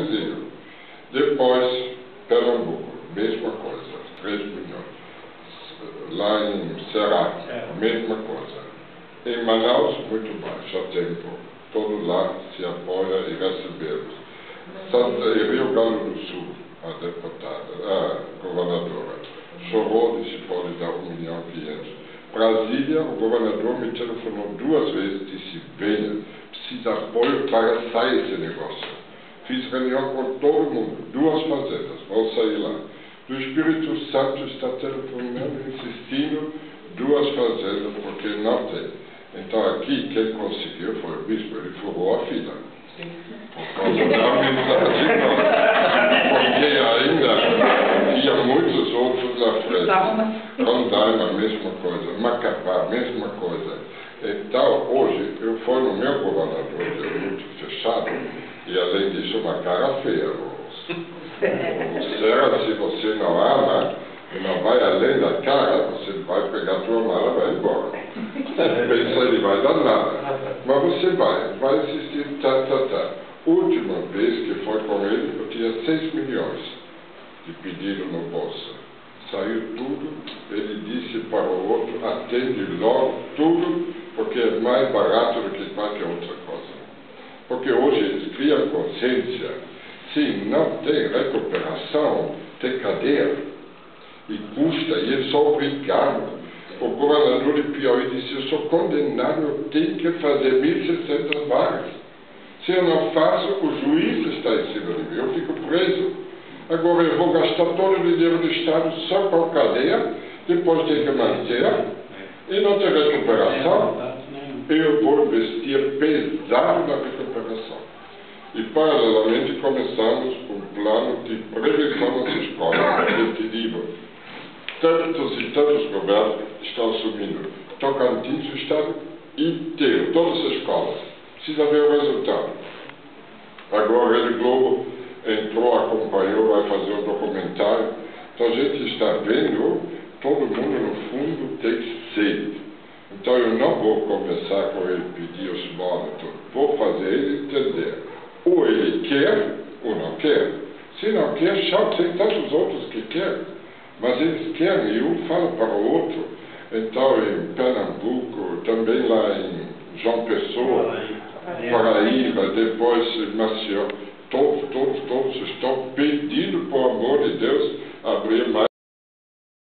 vizinho. Depois, Pernambuco, mesma coisa, 3 milhões. Lá em Ceará, mesma coisa. Em Manaus, muito baixo, há tempo. Todo lá se apoia e recebemos. Rio Grande do Sul, a deputada, a governadora, chorou, disse pode dar 1.500.000. Brasília, o governador me telefonou 2 vezes, disse venha, precisa de apoio para sair esse negócio. Fiz reunião com todo mundo, 2 fazendas, vou sair lá. Do Espírito Santo está telefonando, insistindo, 2 fazendas, porque não tem. Então aqui, quem conseguiu foi o bispo, ele furou a fila. Por causa da amizade nossa. Porque ainda tinha muitos outros à frente. Rondaina, mesma coisa. Macapá, mesma coisa. Então, hoje, eu fui no meu governador, que é muito fechado, e além disso, uma cara feia. Será, se você não ama, e não vai além da cara, você vai pegar a tua mala e vai embora. Pensa, ele vai dar nada. Mas você vai assistir, Última vez que foi com ele, eu tinha 6 milhões de pedido no bolso. Saiu tudo, ele disse para o outro, atende logo tudo, porque é mais barato do que qualquer outra coisa. Porque hoje eles criam consciência, se não tem recuperação, tem cadeia, e custa, e eles são obrigados. O governador de Piauí disse, eu sou condenado, eu tenho que fazer 1.600 vagas. Se eu não faço, o juiz está em cima de mim, eu fico preso. Agora eu vou gastar todo o dinheiro do Estado só com cadeia, depois tem que manter, e não tem recuperação. Eu vou investir pesado na recuperação. E paralelamente começamos um plano de prevenção nas escolas, eu te digo. Tantos e tantos governos estão assumindo. Tocantins, o Estado inteiro, todas as escolas. Precisa ver o resultado. Agora a Rede Globo entrou, acompanhou, vai fazer um documentário. Então a gente está vendo, todo mundo no fundo tem sede. Então eu não vou conversar com ele, pedir os modos, vou fazer ele entender. Ou ele quer, ou não quer. Se não quer, tem tantos outros que querem. Mas eles querem, e um fala para o outro. Então, em Pernambuco, também lá em João Pessoa, Paraíba, depois em Maceió, todos estão pedindo, por amor de Deus, abrir mais